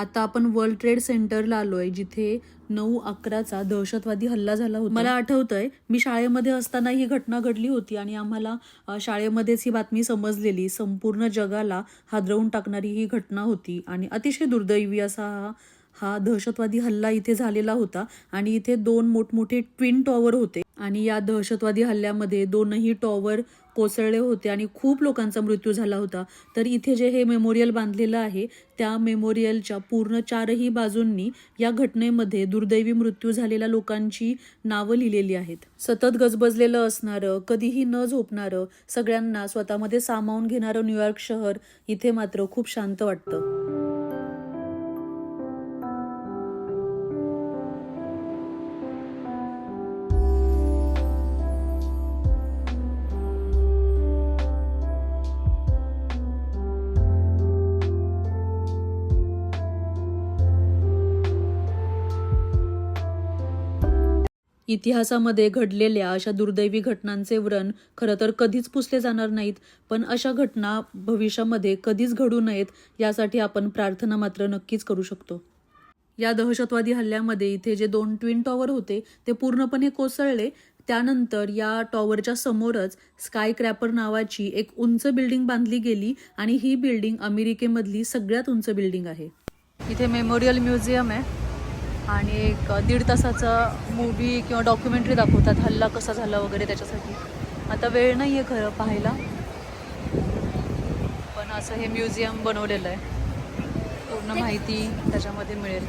आता आपण world trade सेंटरला आलोय, जिथे 9/11चा दहशतवादी हल्ला झाला होता. मला आठवतंय, मी शाळेमध्ये असताना ही घटना घडली होती आणि आम्हाला शाळेमध्येच ही बातमी समजलेली. संपूर्ण जगाला हादरवून टाकणारी ही घटना होती आणि अतिशय दुर्दैवी असा हा दहशतवादी हल्ला इथे झालेला होता. आणि इथे 2 मोठमोठे ट्विन टॉवर होते आणि या दहशतवादी हल्ल्यामध्ये 2ही टॉवर कोसळले होते आणि खूप लोकांचा मृत्यू झाला होता. तर इथे जे हे मेमोरियल बांधलेलं आहे, त्या मेमोरियलच्या पूर्ण 4ही बाजूंनी या घटनेमध्ये दुर्दैवी मृत्यू झालेल्या लोकांची नावं लिहिलेली आहेत. सतत गजबजलेलं असणारं, कधीही न झोपणारं, सगळ्यांना स्वतःमध्ये सामावून घेणारं न्यूयॉर्क शहर इथे मात्र खूप शांत वाटतं. इतिहासामध्ये घडलेल्या अशा दुर्दैवी घटनांचे व्रण खरं तर कधीच पुसले जाणार नाहीत, पण अशा घटना भविष्यामध्ये कधीच घडू नयेत यासाठी आपण प्रार्थना मात्र नक्कीच करू शकतो. या दहशतवादी हल्ल्यामध्ये इथे जे 2 ट्विन टॉवर होते ते पूर्णपणे कोसळले. त्यानंतर या टॉवरच्या समोरच स्काय क्रॅपर नावाची एक उंच बिल्डिंग बांधली गेली आणि ही बिल्डिंग अमेरिकेमधली सगळ्यात उंच बिल्डिंग आहे. इथे मेमोरियल म्युझियम आहे आणि एक 1.5 तासाचा मूवी किंवा डॉक्युमेंटरी दाखवतात हल्ला कसा झाला वगैरे त्याच्यासाठी. आता वेळ नाही आहे खरं पाहायला, पण असं हे म्युझियम बनवलेलं आहे. पूर्ण माहिती त्याच्यामध्ये मिळेल.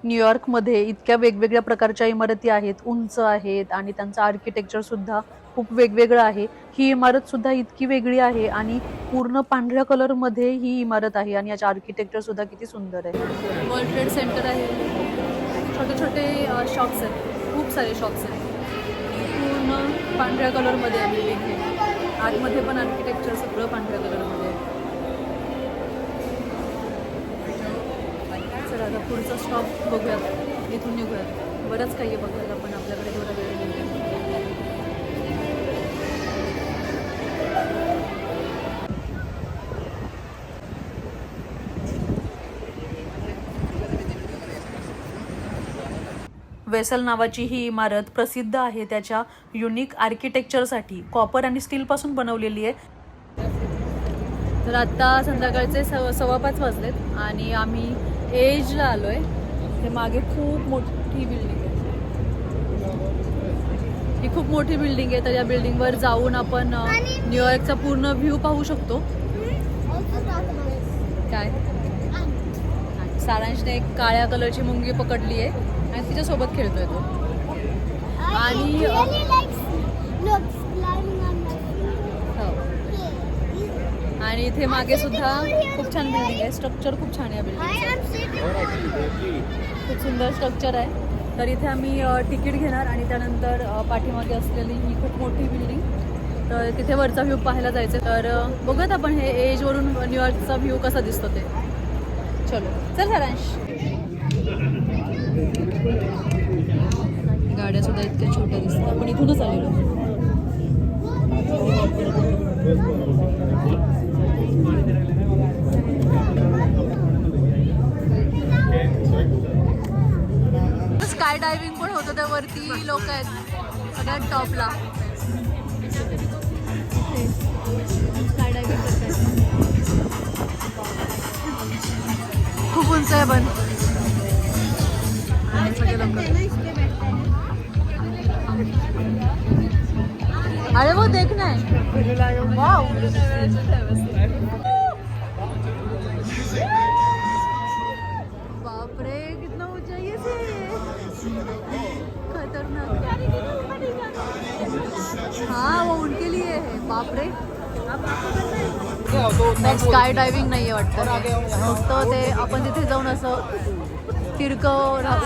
न्यूयॉर्कमध्ये इतक्या वेगवेगळ्या प्रकारच्या इमारती आहेत, उंच आहेत आणि त्यांचं आर्किटेक्चर सुद्धा खूप वेगवेगळं आहे. ही इमारत सुद्धा इतकी वेगळी आहे आणि पूर्ण पांढऱ्या कलरमध्ये ही इमारत आहे आणि याचं आर्किटेक्चर सुद्धा किती सुंदर आहे. वर्ल्ड ट्रेड सेंटर आहे. छोटे छोटे शॉप्स आहेत, खूप सारे शॉप्स आहेत. पूर्ण पांढऱ्या कलरमध्ये आहे बिल्डिंग हे. आतमध्ये पण आर्किटेक्चर सगळं पांढऱ्या कलरमध्ये आहे. चला आता पुढचा स्टॉप बघूयात, इथून निघूयात. बरंच काही आहे बघायला, पण आपल्याकडे थोडा वेळ नाही. वेसल नावाची ही इमारत प्रसिद्ध आहे त्याच्या युनिक आर्किटेक्चरसाठी. कॉपर आणि स्टीलपासून बनवलेली आहे. तर आत्ता संध्याकाळचे 5:15 वाजलेत आणि आम्ही एजला आलो आहे. हे मागे खूप मोठी बिल्डिंग आहे. ही खूप मोठी बिल्डिंग आहे. तर या बिल्डिंगवर जाऊन आपण न्यूयॉर्कचा पूर्ण व्ह्यू पाहू शकतो. काय सारांशने एक काळ्या कलरची मुंगी पकडली आहे आणि तिच्यासोबत खेळतोय तो. आणि आणि इथे मागे सुद्धा खूप छान बिल्डिंग आहे. स्ट्रक्चर खूप छान आहे बिल्डिंग, खूप सुंदर स्ट्रक्चर आहे. तर इथे आम्ही तिकीट घेणार आणि त्यानंतर पाठीमागे असलेली ही खूप मोठी बिल्डिंग, तर तिथे वरचा व्ह्यू पाहायला जायचं. तर बघूयात आपण हे एजवरून न्यूयॉर्कचा व्ह्यू कसा दिसतो ते. चलो चल सारांश. गाड्या सुद्धा इतक्या छोट्या दिसतात. आपण इथूनच आलेलो. स्काय डायव्हिंग पण होतं, त्यावरती लोक आहेत सगळ्यात टॉपला. स्काय डायव्हिंग करतात. खूप उंच आहे पण सगळे लोक. अरे वो देखना है. वाव, बाप रे कितना ऊंचाई है से. खतरनाक. हाँ वो उनके लिए है. बाप रे. स्काय डायव्हिंग नाही आहे वाटतं, नुसतं ते आपण तिथे जाऊन असं तिरकं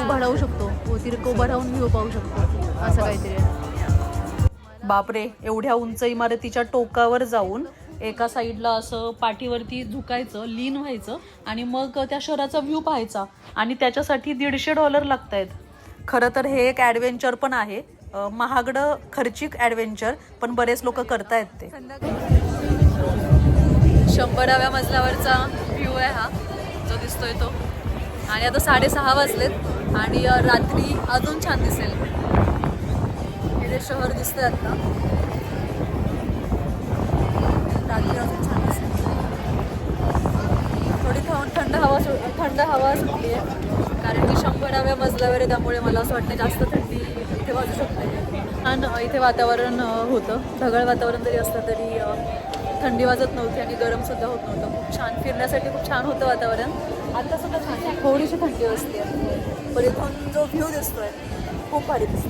उभं राहू शकतो. तिरकं उभं राहून व्ह्यू पाहू शकतो, असं काहीतरी. बापरे, एवढ्या उंच इमारतीच्या टोकावर जाऊन एका साईडला असं पाठीवरती झुकायचं, लीन व्हायचं आणि मग त्या शहराचा व्ह्यू पाहायचा आणि त्याच्यासाठी $150 लागत आहेत. खरं तर हे एक ॲडव्हेंचर पण आहे, महागडं खर्चिक ॲडव्हेंचर, पण बरेच लोक करतायत ते. 100व्या मजल्यावरचा व्ह्यू आहे हा जो दिसतोय तो. आणि आता 6:30 वाजलेत आणि रात्री अजून छान दिसेल. हे जे शहर दिसतंय आता रात्री अजून छान दिसेल. थोडी थंड हवा सुटली आहे कारण की 100व्या मजल्यावर आहे, त्यामुळे मला असं वाटतं जास्त थंडी इथे वाजू शकते. आणि इथे वातावरण होतं, ढगाळ वातावरण जरी असलं तरी थंडी वाजत नव्हती आणि गरमसुद्धा होत नव्हतं. खूप छान फिरण्यासाठी खूप छान होतं वातावरण. आता सुद्धा छान आहे, थोडीशी थंडी असते पण इथून जो व्ह्यू दिसतोय खूप भारी दिसतो.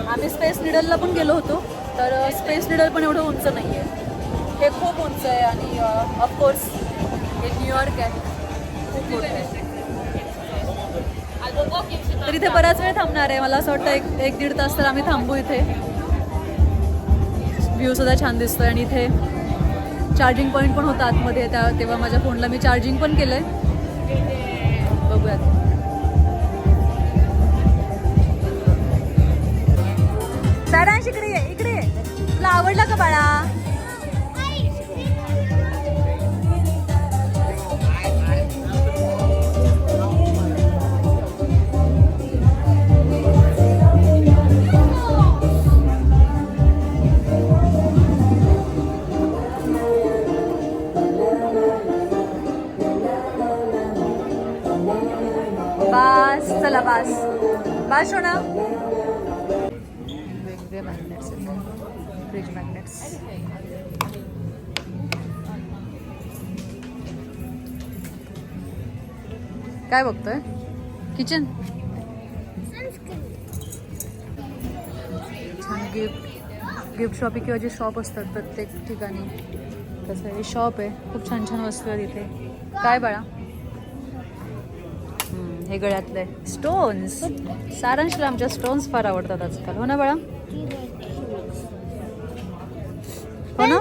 आम्ही स्पेस निडलला पण गेलो होतो, तर स्पेस निडल पण एवढं उंच नाही आहे, हे खूप उंच आहे आणि ऑफकोर्स हे न्यूयॉर्क आहे, खूप मोठं आहे. तर इथे बराच वेळ थांबणार आहे, मला असं वाटतं एक दीड तास तर आम्ही थांबू इथे. व्ह्यू सुद्धा छान दिसतोय आणि इथे चार्जिंग पॉईंट पण होता आतमध्ये, तेव्हा माझ्या फोनला मी चार्जिंग पण केलंय. बघूयात. सारांश इकडे ये, इकडे ये. तुला आवडला का बाळा? बास, चला बास बास होना. वेगवेगळे मॅग्नेट्स आहेत, फ्रीज मॅग्नेट्स. काय बघतोय? किचन छान. गिफ्ट शॉपिंग किंवा जे शॉप असतात प्रत्येक ठिकाणी तसं हे शॉप आहे. खूप छान छान वस्तू आहेत इथे. काय बाळा? हे गळ्यातले स्टोन्स. सारांशला आमच्या स्टोन्स फार आवडतात आजकाल, हो ना बाळा? हो ना?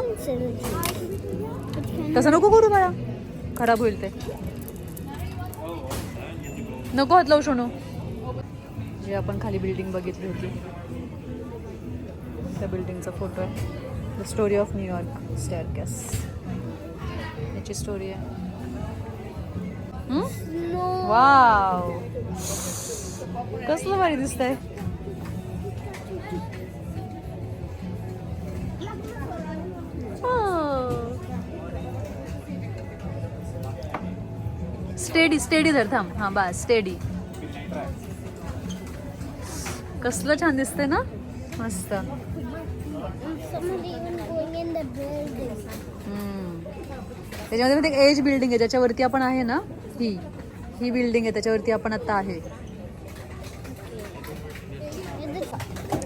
तसं नको करू बाळा, खराब होईल ते. नको हात लावू सोनू. जे आपण खाली बिल्डिंग बघितली होती त्या बिल्डिंगचा फोटो आहे. The story of New York staircase, याची स्टोरी आहे. वाव, कसलं भारी दिसतंय. स्टेडी धर, थांब. हा बस, स्टेडी. कसलं छान दिसतंय ना, मस्त. त्याच्यामध्ये एज बिल्डिंग आहे ज्याच्यावरती आपण आहे ना, ही बिल्डिंग आहे त्याच्यावरती आपण आता आहे.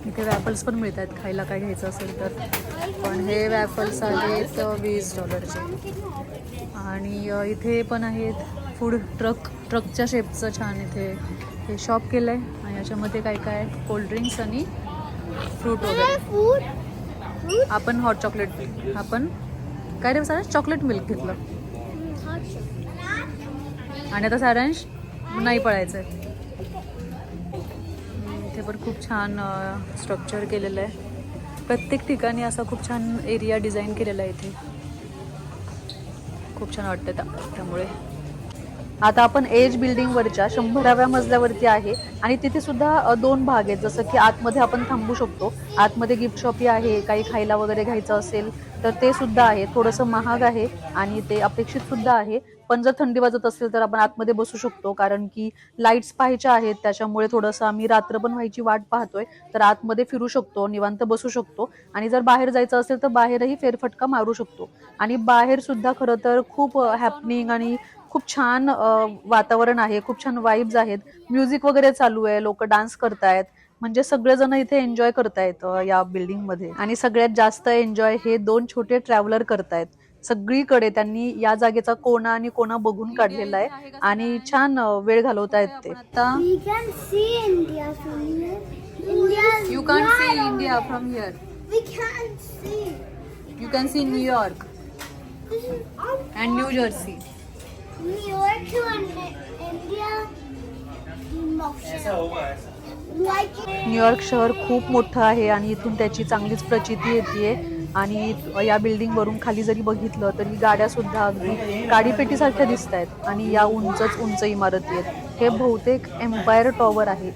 इथे वॅफल्स पण मिळतात खायला, काय घ्यायचं असेल तर. पण हे वॅफल्स आहेत $20. आणि इथे पण आहेत फूड ट्रकच्या शेपचं छान इथे हे शॉप केलं आहे. आणि याच्यामध्ये काय काय कोल्ड्रिंक्स आणि फ्रूट वगैरे. आपण हॉट चॉकलेट, आपण काय रे सारांश, चॉकलेट मिल्क घेतलं. आणि आता सारांश नाही पळायचं आहे. इथे पण खूप छान स्ट्रक्चर केलेलं आहे. प्रत्येक ठिकाणी असा खूप छान एरिया डिझाईन केलेला आहे इथे. खूप छान वाटतं त्यामुळे. आता आपण एज बिल्डिंगवरच्या 100व्या मजल्यावरती आहे आणि तिथे सुद्धा 2 भाग आहेत. जसं की आतमध्ये आपण थांबू शकतो, आतमध्ये गिफ्ट शॉपी आहे, काही खायला वगैरे घ्यायचं असेल तर ते सुद्धा आहे. थोडंसं महाग आहे आणि ते अपेक्षित सुद्धा आहे, पण जर थंडी वाजत असेल तर आपण आतमध्ये बसू शकतो कारण की लाईट्स पाहायच्या आहेत. त्याच्यामुळे थोडंसं आम्ही रात्र पण व्हायची वाट पाहतोय, तर आतमध्ये फिरू शकतो, निवांत बसू शकतो. आणि जर बाहेर जायचं असेल तर बाहेरही फेरफटका मारू शकतो. आणि बाहेर सुद्धा खरं तर खूप हॅपनिंग आणि खूप छान वातावरण आहे, खूप छान वाईब्स आहेत. म्युझिक वगैरे चालू आहे, लोक डान्स करतायत, म्हणजे सगळेजण इथे एन्जॉय करतायत या बिल्डिंग मध्ये. आणि सगळ्यात जास्त एन्जॉय हे 2 छोटे ट्रॅव्हलर करतायत. सगळीकडे त्यांनी या जागेचा कोना आणि कोना बघून काढलेला आहे आणि छान वेळ घालवतायत ते. आता you can see India from here. You can see New York. And New Jersey. New York शहर खूप मोठं आहे आणि इथून त्याची चांगलीच प्रचिती येते. आणि या बिल्डिंग वरून खाली जरी बघितलं तरी गाड्या सुद्धा अगदी गाडीपेटीसारख्या दिसत आहेत आणि या उंचच उंच इमारती आहेत. हे बहुतेक एम्पायर टॉवर आहे.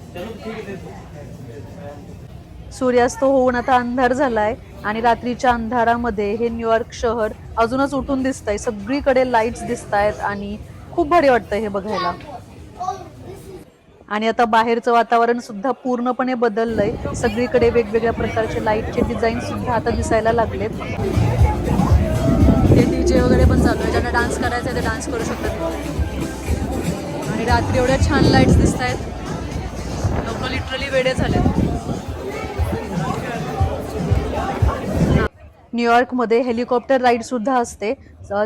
सूर्यास्त होऊन आता अंधार झालाय आणि रात्रीच्या अंधारामध्ये हे न्यूयॉर्क शहर अजूनच उठून दिसतंय. सगळीकडे लाईट्स दिसत आहेत आणि खूप भारी वाटतंय हे बघायला. आणि आता बाहेरचं वातावरण सुद्धा पूर्णपणे बदललंय. सगळीकडे वेगवेगळ्या प्रकारचे लाईटचे डिझाईन सुद्धा आता दिसायला लागलेत. ते डीजे वगैरे पण चालू आहे. ज्यांना डान्स करायचा आहे ते डान्स करू शकतात. आणि रात्री एवढ्या छान लाईट्स दिसत आहेत. लोक लिटरली वेडे झालेत. न्यूयॉर्कमध्ये हेलिकॉप्टर राईड सुद्धा असते.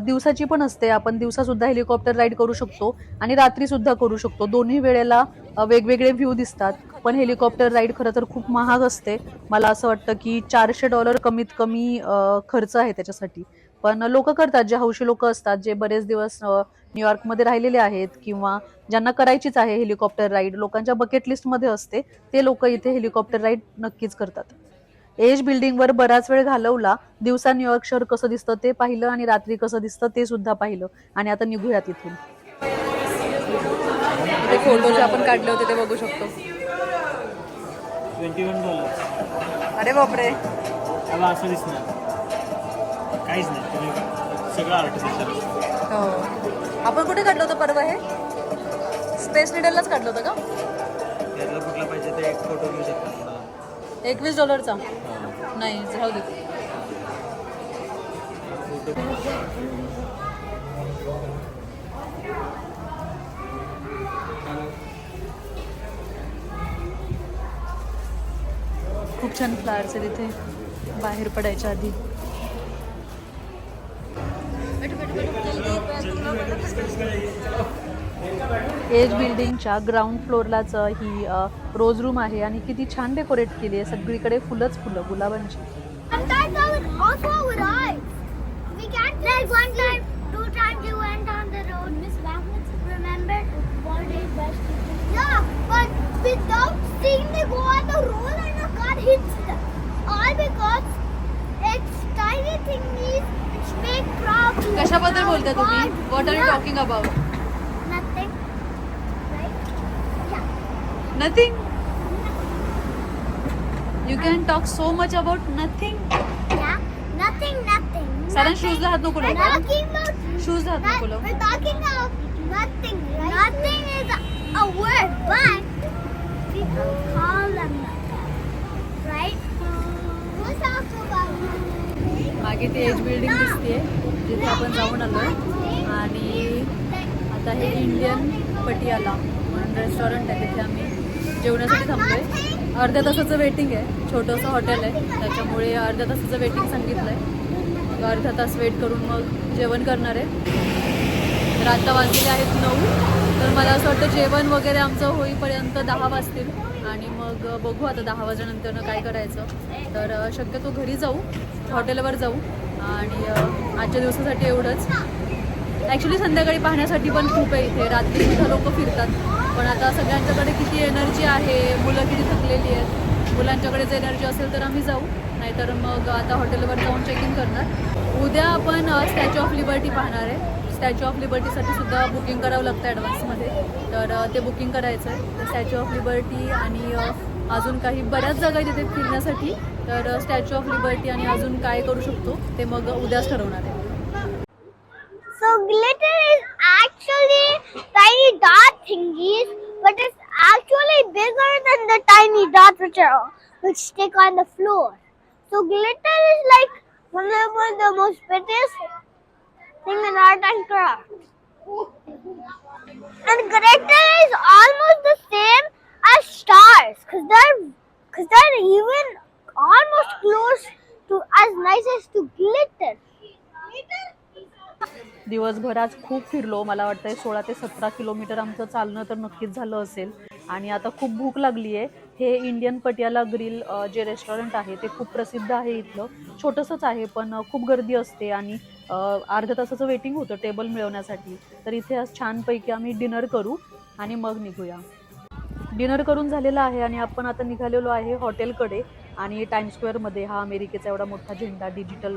दिवसाची पण असते. आपण दिवसा सुद्धा हेलिकॉप्टर राईड करू शकतो आणि रात्री सुद्धा करू शकतो. दोन्ही वेळेला वेगवेगळे व्ह्यू दिसतात. पण हेलिकॉप्टर राईड खरं तर खूप महाग असते. मला असं वाटतं की $400 कमीत कमी खर्च आहे त्याच्यासाठी. पण लोक करतात. जे हौशी लोक असतात, जे बरेच दिवस न्यूयॉर्कमध्ये राहिलेले आहेत किंवा ज्यांना करायचीच आहे हेलिकॉप्टर राईड, लोकांच्या बकेट लिस्टमध्ये असते, ते लोक इथे हेलिकॉप्टर राईड नक्कीच करतात. एज बिल्डिंगवर बराच वेळ घालवला. दिवसा न्यूयॉर्क शहर कसं दिसतं ते पाहिलं आणि रात्री कसं दिसतं ते सुद्धा पाहिलं. आणि आता निघूयात इथून. ते फोटो जे आपण काढले होते ते बघू शकतो. $21. अरे बापरे. त्याला असं दिसणार काहीच नाही. सगळं आर्टिफिशियल. हो. आपण कुठे काढलं होतं परवा? हे स्पेस निडललाच काढलं होतं का? त्यातला कुठला पाहिजे ते एक फोटो घेऊ शकता. $21 नाही, राहू दे. खूप छान फ्लावर्स आहेत इथे बाहेर पडायच्या आधी. एज बिल्डिंगच्या ग्राउंड फ्लोअरलाच ही रोज रूम आहे आणि किती छान डेकोरेट केली आहे. सगळीकडे फुलंच फुलं गुलाबांची. कशाबद्दल बोलता तुम्ही? What are you talking about? Nothing? You can talk so much about nothing? Yeah, nothing. सारण शूजला हात नको We're लावू. talking about शूजला हात नको लावू. we're talking about nothing. Right? Nothing is a word, but people call them nothing. Right? We'll talk about मागे ती age building दिसते जिथे आपण जाऊन आलोय. आणि आता हे इंडियन पटियाला म्हणून रेस्टॉरंट आहे. तिथे आम्ही जेवणासाठी थांबलोय. अर्ध्या तासाचं वेटिंग आहे. छोटंसं हॉटेल आहे त्याच्यामुळे अर्ध्या तासाचं वेटिंग सांगितलं आहे. अर्धा तास वेट करून मग जेवण करणार आहे. तर आता वाजलेले आहेत 9. तर मला असं वाटतं जेवण वगैरे आमचं होईपर्यंत 10 वाजतील. आणि मग बघू आता 10 वाजल्यानंतर काय करायचं. तर शक्यतो घरी जाऊ, हॉटेलवर जाऊ. आणि आजच्या दिवसासाठी एवढंच. ॲक्च्युली संध्याकाळी पाहण्यासाठी पण खूप आहे इथे. रात्री सुद्धा लोक फिरतात. पण आता सगळ्यांच्याकडे किती एनर्जी आहे, मुलं किती थकलेली आहेत. मुलांच्याकडे जर एनर्जी असेल तर आम्ही जाऊ, नाहीतर मग आता हॉटेलवर जाऊन चेक इन करणार. उद्या आपण स्टॅच्यू ऑफ लिबर्टी पाहणार आहे. स्टॅच्यू ऑफ लिबर्टीसाठी सुद्धा बुकिंग करावं लागतं ॲडव्हान्समध्ये. तर ते बुकिंग करायचं आहे. स्टॅच्यू ऑफ लिबर्टी आणि अजून काही बऱ्याच जागा तिथे फिरण्यासाठी. तर स्टॅच्यू ऑफ लिबर्टी आणि अजून काय करू शकतो ते मग उद्याच ठरवणार आहे. So glitter is actually tiny dot thingies, but it's actually bigger than the tiny dots which stick on the floor. So glitter is like one of the most prettiest thing in art and craft. And glitter is almost the same as stars, cause they're even almost close to as nice as to glitter. दिवसभर आज खूप फिरलो. मला वाटतंय 16 ते 17 kilometre आमचं चालणं तर नक्कीच झालं असेल. आणि आता खूप भूक लागली आहे. हे इंडियन पटियाला ग्रिल जे रेस्टॉरंट आहे ते खूप प्रसिद्ध आहे इथलं. छोटंसंच आहे पण खूप गर्दी असते आणि अर्ध्या तासाचं वेटिंग होतं टेबल मिळवण्यासाठी. तर इथे आज छानपैकी आम्ही डिनर करू आणि मग निघूया. डिनर करून झालेलं आहे आणि आपण आता निघालेलो आहे हॉटेलकडे. आणि टाइम स्क्वेअरमध्ये हा अमेरिकेचा एवढा मोठा झेंडा डिजिटल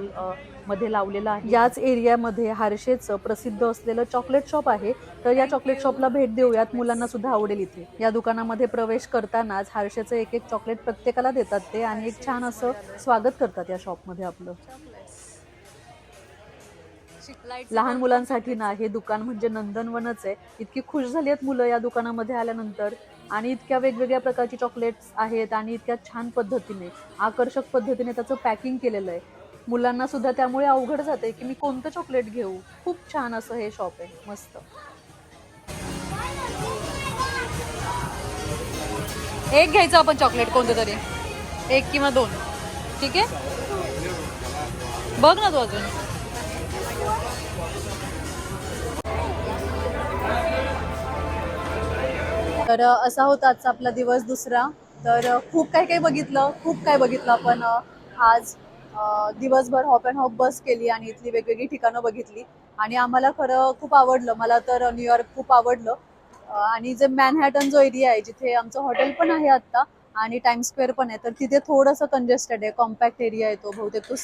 मध्ये लावलेला आहे. याच एरियामध्ये हार्शेचं प्रसिद्ध असलेलं चॉकलेट शॉप आहे. तर या चॉकलेट शॉपला भेट देऊयात, मुलांना सुद्धा आवडेल इथे. या दुकानामध्ये प्रवेश करतानाच हार्शेचं एक एक चॉकलेट प्रत्येकाला देतात ते आणि एक छान असं स्वागत करतात या शॉपमध्ये आपलं. लहान मुलांसाठी ना हे दुकान म्हणजे नंदनवनच आहे. इतकी खुश झाली आहेत मुलं या दुकानामध्ये आल्यानंतर. आणि इतक्या वेगवेगळ्या प्रकारची चॉकलेट्स आहेत आणि इतक्या छान पद्धतीने आकर्षक पद्धतीने त्याचं पॅकिंग केलेलं आहे. मुलांना सुद्धा त्यामुळे अवघड जाते की मी कोणतं चॉकलेट घेऊ. खूप छान असं हे शॉप आहे, मस्त. एक घ्यायचं आपण चॉकलेट कोणतं तरी, 1 किंवा 2. ठीक आहे, बघ ना तू अजून. तर असा होता आजचा आपला दिवस दुसरा. तर खूप काय काय बघितलं आपण आज. दिवसभर हॉप अँड हॉप बस केली आणि इथली वेगवेगळी ठिकाणं बघितली आणि आम्हाला खरं खूप आवडलं. मला तर न्यूयॉर्क खूप आवडलं. आणि जे मॅनहॅटन जो एरिया आहे जिथे आमचं हॉटेल पण आहे आत्ता आणि टाइम स्क्वेअर पण आहे, तर तिथे थोडंसं कंजेस्टेड आहे, कॉम्पॅक्ट एरिया आहे तो. बहुतेक तो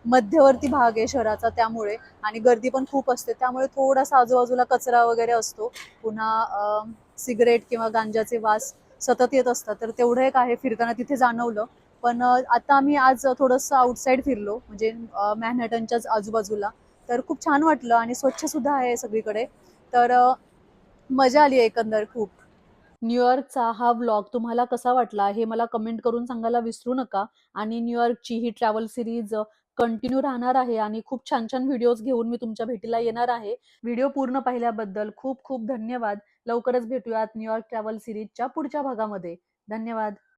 मध्यवर्ती भाग आहे शहराचा त्यामुळे. आणि गर्दी पण खूप असते त्यामुळे थोडासा आजूबाजूला कचरा वगैरे असतो. पुन्हा सिगरेट किंवा गांजाचे वास सतत येत असतात. तर तेवढं एक आहे फिरताना तिथे जाणवलं. पण आता आम्ही आज थोडंसं आउटसाईड फिरलो म्हणजे मॅनहॅटनच्याच आजूबाजूला. तर खूप छान वाटलं आणि स्वच्छ सुद्धा आहे सगळीकडे. तर मजा आली एकंदर खूप. न्यूयॉर्कचा हा व्लॉग तुम्हाला कसा वाटला हे मला कमेंट करून सांगायला विसरू नका. आणि न्यूयॉर्कची ही ट्रॅव्हल सिरीज कंटिन्यू राहणार आहे आणि खूप छान छान व्हिडिओज घेऊन मी तुमच्या भेटीला येणार आहे. व्हिडिओ पूर्ण पाहिल्याबद्दल खूप खूप धन्यवाद. लवकरच भेटूयात न्यूयॉर्क ट्रॅव्हल सिरीजच्या पुढच्या भागामध्ये. धन्यवाद.